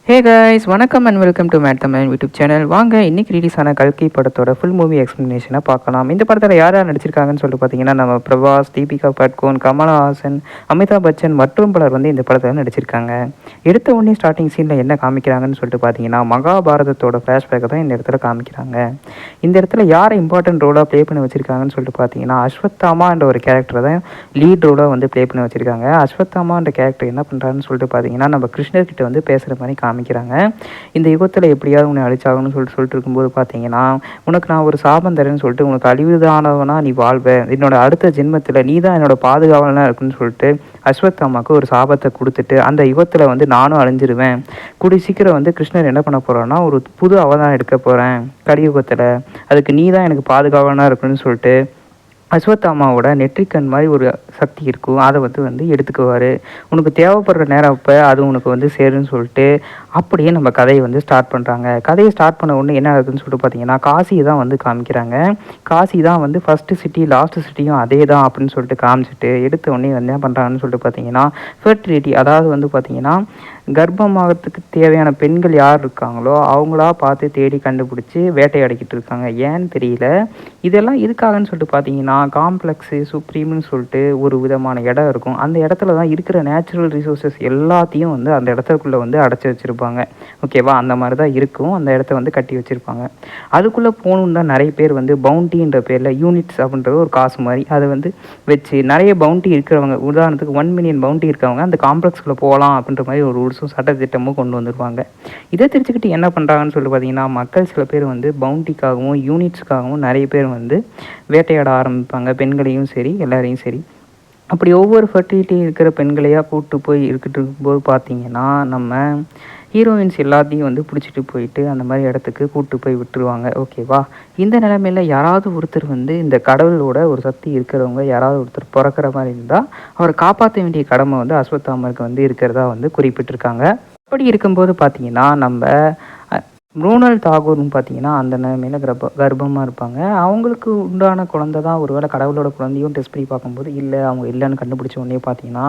ஹே guys, வணக்கம் and welcome to made Tamil YouTube channel. வாங்க இன்னைக்கு ரிலீஸ் ஆன கல்கி படத்தோட ஃபுல் மூவி எக்ஸ்ப்ளனேஷனை பார்க்கலாம். இந்த படத்தில் யார் யார் நடிச்சிருக்காங்கன்னு சொல்லிட்டு பார்த்தீங்கன்னா, நம்ம பிரபாஸ், தீபிகா படுகோன், கமலஹாசன், அமிதாப் பச்சன் மற்றும் பலர் வந்து இந்த படத்தில் நடிச்சிருக்காங்க. எடுத்த உடனே ஸ்டார்டிங் சீனில் என்ன காமிக்கிறாங்கன்னு சொல்லிட்டு பார்த்தீங்கன்னா, மகாபாரதத்தோட ஃப்ளாஷ்பேக்கை தான் இந்த இடத்துல காமிக்கிறாங்க. இந்த இடத்துல யாரை இம்பார்ட்டன்ட் ரோலாக ப்ளே பண்ணி வச்சிருக்காங்கன்னு சொல்லிட்டு பார்த்தீங்கன்னா, அஸ்வத்தாமா என்ற ஒரு கேரக்டரை தான் லீட் ரோலாக வந்து ப்ளே பண்ணி வச்சிருக்காங்க. அஸ்வத்தாமா என்ற கேரக்டர் என்ன பண்ணுறாருன்னு சொல்லிட்டு பார்த்தீங்கன்னா, நம்ம கிருஷ்ணர்கிட்ட வந்து பேசுகிற மாதிரி காமிக்கிறாங்க. இந்த யுகத்தில் எப்படியாவது உன்னை அழிச்சாகணும்னு சொல்லிட்டு இருக்கும்போது பார்த்தீங்கன்னா, உனக்கு நான் ஒரு சாபம் தரேன்னு சொல்லிட்டு, உனக்கு அழிவுதானவனா நீ வாழ்வ, என்னோட அடுத்த ஜென்மத்தில் நீ தான் என்னோட பாதுகாவலனாக இருக்குன்னு சொல்லிட்டு அஸ்வத்தாமாவுக்கு ஒரு சாபத்தை கொடுத்துட்டு, அந்த யுகத்தில் வந்து நானும் அழிஞ்சிருவேன், கூடி சீக்கிரம் வந்து கிருஷ்ணர் என்ன பண்ண போகிறான்னா ஒரு புது அவதாரம் எடுக்க போகிறேன் கலியுகத்தில், அதுக்கு நீ தான் எனக்கு பாதுகாவலனாக இருக்குன்னு சொல்லிட்டு அஸ்வத்தாமாவோட நெற்றிக்கண் மாதிரி ஒரு சக்தி இருக்கும், அதை வந்து எடுத்துக்குவார். உனக்கு தேவைப்படுற நேரம் அப்போ அது உனக்கு வந்து சேருன்னு சொல்லிட்டு அப்படியே நம்ம கதையை வந்து ஸ்டார்ட் பண்ணுறாங்க. கதையை ஸ்டார்ட் பண்ண உடனே என்ன ஆகுதுன்னு சொல்லிட்டு பார்த்தீங்கன்னா, காசியை தான் வந்து காமிக்கிறாங்க. காசி தான் வந்து ஃபஸ்ட்டு சிட்டி லாஸ்ட்டு சிட்டியும் அதே தான் அப்படின்னு சொல்லிட்டு காமிச்சிட்டு எடுத்த உடனே வந்து என்ன பண்ணுறாங்கன்னு சொல்லிட்டு பார்த்தீங்கன்னா, ஃபெர்டிலிட்டி, அதாவது வந்து பார்த்தீங்கன்னா கர்ப்பமாகறதுக்கு தேவையான பெண்கள் யார் இருக்காங்களோ அவங்களா பார்த்து தேடி கண்டுபிடிச்சி வேட்டையாடிக்கிட்டு இருக்காங்க. ஏன்னு தெரியல. இதெல்லாம் எதுக்காகன்னு சொல்லிட்டு பார்த்தீங்கன்னா, காம்ப்ளெக்ஸு சுப்ரீம்னு சொல்லிட்டு ஒரு விதமான இடம் இருக்கும். அந்த இடத்துல தான் இருக்கிற நேச்சுரல் ரிசோர்ஸஸ் எல்லாத்தையும் வந்து அந்த இடத்துக்குள்ளே வந்து அடைச்சி வச்சுருப்பாங்க. ஓகேவா? அந்த மாதிரி தான் இருக்கும். அந்த இடத்த வந்து கட்டி வச்சுருப்பாங்க. அதுக்குள்ளே போகணுன்னு தான் நிறைய பேர் வந்து பவுண்டின்ற பேரில் யூனிட்ஸ் அப்படின்றது ஒரு காசு மாதிரி அதை வந்து வச்சு நிறைய பவுண்டி இருக்கிறவங்க, உதாரணத்துக்கு 1 மில்லியன் பவுண்டி இருக்கவங்க அந்த காம்ப்ளெக்ஸ்குள்ளே போகலாம் அப்படின்ற மாதிரி ஒரு ரூல்ஸும் சட்டத்திட்டமும் கொண்டு வந்துருவாங்க. இதை தெரிஞ்சுக்கிட்டு என்ன பண்ணுறாங்கன்னு சொல்லி பார்த்தீங்கன்னா, மக்கள் சில பேர் வந்து பவுண்டிக்காகவும் யூனிட்ஸுக்காகவும் நிறைய பேர் வந்து வேட்டையாட ஆரம்பிப்பாங்க. பெண்களையும் சரி எல்லாரையும் சரி. அப்படி ஒவ்வொரு ஃபர்டிலிட்டி இருக்கிற பெண்களையாக கூப்பிட்டு போய் இருக்கிட்டு இருக்கும்போது பார்த்தீங்கன்னா, நம்ம ஹீரோயின்ஸ் எல்லாத்தையும் வந்து பிடிச்சிட்டு போயிட்டு அந்த மாதிரி இடத்துக்கு கூப்பிட்டு போய் விட்டுருவாங்க. ஓகேவா? இந்த நிலைமையில் யாராவது ஒருத்தர் வந்து இந்த கடவுளோட ஒரு சக்தி இருக்கிறவங்க யாராவது ஒருத்தர் பிறக்கிற மாதிரி இருந்தால் அவரை காப்பாற்ற வேண்டிய கடமை வந்து அஸ்வத்தாமருக்கு வந்து இருக்கிறதா வந்து குறிப்பிட்டிருக்காங்க. அப்படி இருக்கும்போது பார்த்தீங்கன்னா, நம்ம ப்ரூனல் தாகூர்னு பார்த்தீங்கன்னா அந்த நிலைமையில் கர்ப்பமாக இருப்பாங்க. அவங்களுக்கு உண்டான குழந்தை தான் ஒருவேளை கடவுளோட குழந்தையும் டெஸ்ட் பண்ணி பார்க்கும்போது இல்லை, அவங்க இல்லைன்னு கண்டுபிடிச்ச உடனே பார்த்தீங்கன்னா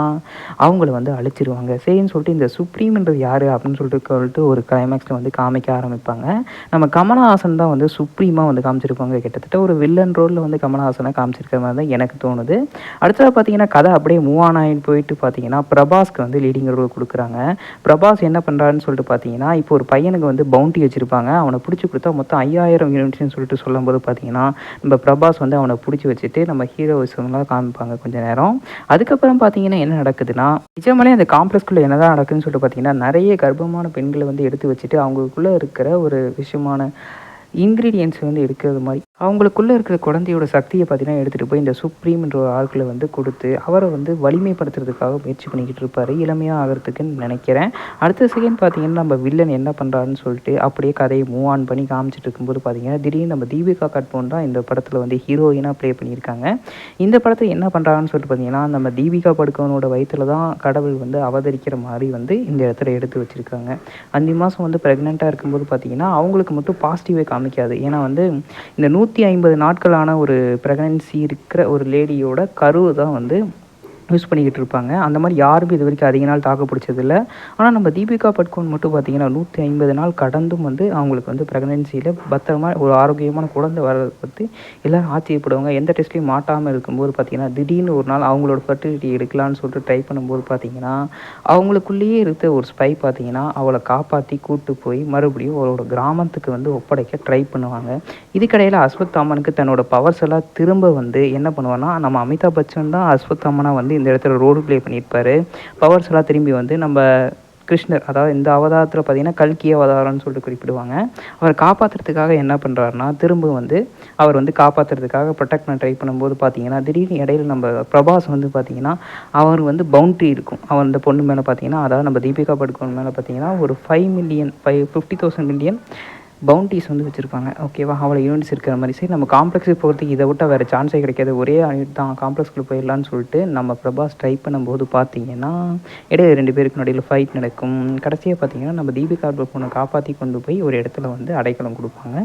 அவங்கள வந்து அழிச்சிருவாங்க. சரின்னு சொல்லிட்டு இந்த சுப்ரீம்ன்றது யார் அப்படின்னு சொல்லிட்டு ஒரு கிளைமேக்ஸில் வந்து காமிக்க ஆரம்பிப்பாங்க. நம்ம கமலஹாசன் தான் வந்து சுப்ரீமாக வந்து காமிச்சிருப்பாங்க. கிட்டத்தட்ட ஒரு வில்லன் ரோலில் வந்து கமலஹாசனை காமிச்சிருக்கிற மாதிரி தான் எனக்கு தோணுது. அடுத்ததாக பார்த்தீங்கன்னா கதை அப்படியே மூவ் ஆன் ஆகிட்டு போயிட்டு பார்த்தீங்கன்னா பிரபாஸ்க்கு வந்து லீடிங் ரோல் கொடுக்குறாங்க. பிரபாஸ் என்ன பண்ணுறாருன்னு சொல்லிட்டு பார்த்தீங்கன்னா, இப்போ ஒரு பையனுக்கு வந்து பவுண்டி வச்சுருப்பாங்க. அவனை பிடிச்சி கொடுத்தா மொத்தம் 5000 யூனிட்ஸ்னு சொல்லிட்டு சொல்லும்போது பார்த்தீங்கன்னா, நம்ம பிரபாஸ் வந்து அவனை பிடிச்சி வச்சுட்டு நம்ம ஹீரோயிசம்லாம் காமிப்பாங்க கொஞ்ச நேரம். அதுக்கப்புறம் பார்த்தீங்கன்னா என்ன நடக்குதுன்னா, நிஜமாலே அந்த காம்ப்ளெக்ஸ்குள்ளே என்ன தான் நடக்குதுன்னு சொல்லிட்டு பார்த்தீங்கன்னா, நிறைய கர்ப்பமான பெண்களை வந்து எடுத்து வச்சுட்டு அவங்களுக்குள்ளே இருக்கிற ஒரு விஷயமான இன்க்ரீடியன்ட்ஸ் வந்து எடுக்கிறது மாதிரி அவங்களுக்குள்ளே இருக்கிற குழந்தையோட சக்தியை பார்த்தீங்கன்னா எடுத்துகிட்டு போய் இந்த சுப்ரீம்ன்ற ஒரு ஆட்களை வந்து கொடுத்து அவரை வந்து வலிமைப்படுத்துறதுக்காக முயற்சி பண்ணிக்கிட்டு இருப்பார், இளமையாக ஆகிறதுக்குன்னு நினைக்கிறேன். அடுத்த செகண்ட் பார்த்தீங்கன்னா நம்ம வில்லன் என்ன பண்ணுறாருன்னு சொல்லிட்டு அப்படியே கதையை மூவ் ஆன் பண்ணி காமிச்சிட்டு இருக்கும்போது பார்த்தீங்கன்னா திடீர்னு நம்ம தீபிகா படுகோன் தான் இந்த படத்தில் வந்து ஹீரோயினாக ப்ளே பண்ணியிருக்காங்க. இந்த படத்தில் என்ன பண்ணுறாங்கன்னு சொல்லிட்டு பார்த்தீங்கன்னா, நம்ம தீபிகா படுகோனோட வயிற்றில் தான் கடவுள் வந்து அவதரிக்கிற மாதிரி வந்து இந்த இடத்துல எடுத்து வச்சுருக்காங்க. 5 மாதம் வந்து ப்ரெக்னெண்ட்டாக இருக்கும்போது பார்த்தீங்கன்னா அவங்களுக்கு மட்டும் பாசிட்டிவே காமிக்காது. ஏன்னா வந்து இந்த 150 நாட்களான ஒரு ப்ரெக்னன்சி இருக்கிற ஒரு லேடியோட கருவை தான் வந்து யூஸ் பண்ணிக்கிட்டு இருப்பாங்க. அந்த மாதிரி யாருமே இது வரைக்கும் அதிக நாள் தாக்கு பிடிச்சதில்ல. ஆனால் நம்ம தீபிகா படுகோன் மட்டும் பார்த்தீங்கன்னா 150 நாள் கடந்தும் வந்து அவங்களுக்கு வந்து ப்ரெக்னன்சியில் பத்திரமா ஒரு ஆரோக்கியமான குழந்தை வர்றதை பற்றி எல்லோரும் ஆச்சரியப்படுவாங்க. எந்த டெஸ்ட்லையும் மாட்டாமல் இருக்கும்போது பார்த்தீங்கன்னா திடீர்னு ஒரு நாள் அவங்களோட ஃபர்டிலிட்டி எடுக்கலான்னு சொல்லிட்டு ட்ரை பண்ணும்போது பார்த்தீங்கன்னா அவங்களுக்குள்ளேயே இருக்க ஒரு ஸ்பை பார்த்தீங்கன்னா அவளை காப்பாற்றி கூப்பிட்டு போய் மறுபடியும் அவரோட கிராமத்துக்கு வந்து ஒப்படைக்க ட்ரை பண்ணுவாங்க. இதுக்கடையில் அஸ்வத்தாமனுக்கு தன்னோட பவர்ஸ் எல்லாம் திரும்ப வந்து என்ன பண்ணுவான்னா, நம்ம அமிதாப் பச்சன் தான் அஸ்வத்தாமனா வந்து இந்த இடத்துல ரோல் ப்ளே பண்ணியிருப்பார். பவர்ஸ் எல்லாம் திரும்பி வந்து நம்ம கிருஷ்ணர், அதாவது இந்த அவதாரத்தில் பார்த்தீங்கன்னா கல்கி அவதாரம்னு சொல்லிட்டு குறிப்பிடுவாங்க. அவர் காப்பாற்றுறதுக்காக என்ன பண்ணுறாருனா, திரும்ப வந்து அவர் வந்து காப்பாற்றுறதுக்காக ப்ரொடெக்ட் பண்ண ட்ரை பண்ணும்போது பார்த்தீங்கன்னா திடீர்னு இடையில நம்ம பிரபாஸ் வந்து பார்த்தீங்கன்னா அவர் வந்து பவுண்ட்ரி இருக்கும் அவர் அந்த பொண்ணு மேலே பார்த்தீங்கன்னா, அதாவது நம்ம தீபிகா படுகோன் மேலே பார்த்தீங்கன்னா ஒரு 50,000 மில்லியன் பவுண்டீஸ் வந்து வச்சுருப்பாங்க. ஓகேவா? அவ்வளோ யூனிட்ஸ் இருக்கிற மாதிரி. சரி, நம்ம காம்ப்ளெக்ஸுக்கு போகிறதுக்கு இதை விட்டால் வேறு சான்ஸே கிடைக்காது, ஒரே யூனிட் தான், காம்ப்ளெக்ஸ்குள்ளே போயிடலான்னு சொல்லிட்டு நம்ம பிரபாஸ் ட்ரை பண்ணும்போது பார்த்தீங்கன்னா இடையே 2 பேருக்கு நடுவில் ஃபைட் நடக்கும். கடைசியாக பார்த்தீங்கன்னா நம்ம தீபிகா படுகோனை காப்பாற்றி கொண்டு போய் ஒரு இடத்துல வந்து அடைக்கலம் கொடுப்பாங்க.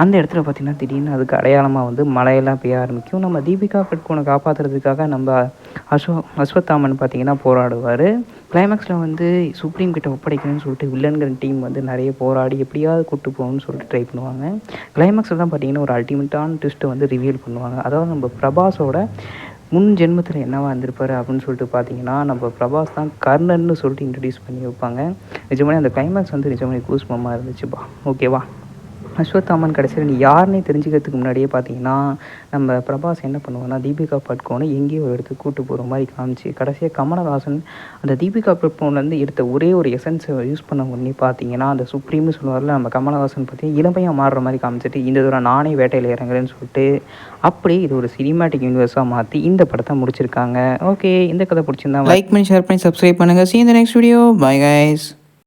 அந்த இடத்துல பார்த்திங்கன்னா திடீர்னு அதுக்கு அடையாளமாக வந்து மழையெல்லாம் பெய்ய ஆரம்பிக்கும். நம்ம தீபிகா படுகோனை காப்பாற்றுறதுக்காக நம்ம அஸ்வத்தாமன் பார்த்திங்கன்னா போராடுவார். கிளைமேக்ஸில் வந்து சுப்ரீம் கிட்ட ஒப்படைக்கணும்னு சொல்லிட்டு வில்லன்கிற டீம் வந்து நிறைய போராடி எப்படியாவது கூட்டு போகணும்னு சொல்லிட்டு ட்ரை பண்ணுவாங்க. கிளைமேக்ஸில் தான் பார்த்தீங்கன்னா ஒரு அல்டிமேட்டான ட்விஸ்ட்டை வந்து ரிவீல் பண்ணுவாங்க. அதாவது நம்ம பிரபாஸோட முன் ஜென்மத்தில் என்னவா இருந்திருப்பாரு அப்படின்னு சொல்லிட்டு பார்த்தீங்கன்னா, நம்ம பிரபாஸ் தான் கர்ணன்னு சொல்லிட்டு இன்ட்ரடியூஸ் பண்ணி வைப்பாங்க. நிஜமாலே அந்த கிளைமேக்ஸ் வந்து நிஜமாலே கூஸ் பம்மாக இருந்துச்சுப்பா. ஓகேவா? அஸ்வத்தாமன் கடைசியில் நீ யாருன்னே தெரிஞ்சுக்கிறதுக்கு முன்னாடியே பார்த்தீங்கன்னா, நம்ம பிரபாஸ் என்ன பண்ணுவான்னா, தீபிகா படுகோனை எங்கேயோ ஒரு இடத்துக்கு கூட்டு போகிற மாதிரி காமிச்சு, கடைசியாக கமலஹாசன் அந்த தீபிகா படுகோன்லேருந்து எடுத்த ஒரே ஒரு எசன்ஸை யூஸ் பண்ண உடனே பார்த்தீங்கன்னா, அந்த சுப்ரீம்னு சொல்லுவார்ல நம்ம கமலஹாசன் பற்றி இளமையாக மாறுற மாதிரி காமிச்சிட்டு, இந்த தூரம் நானே வேட்டையில் இறங்குறேன்னு சொல்லிட்டு, அப்படியே இது ஒரு சினிமேட்டிக் யூனிவர்ஸாக மாற்றி இந்த படத்தை முடிச்சிருக்காங்க. ஓகே, இந்த கதை பிடிச்சிருந்தா லைக் பண்ணி, ஷேர் பண்ணி, சப்ஸ்கிரைப் பண்ணுங்கள். See you in the next video. Bye guys.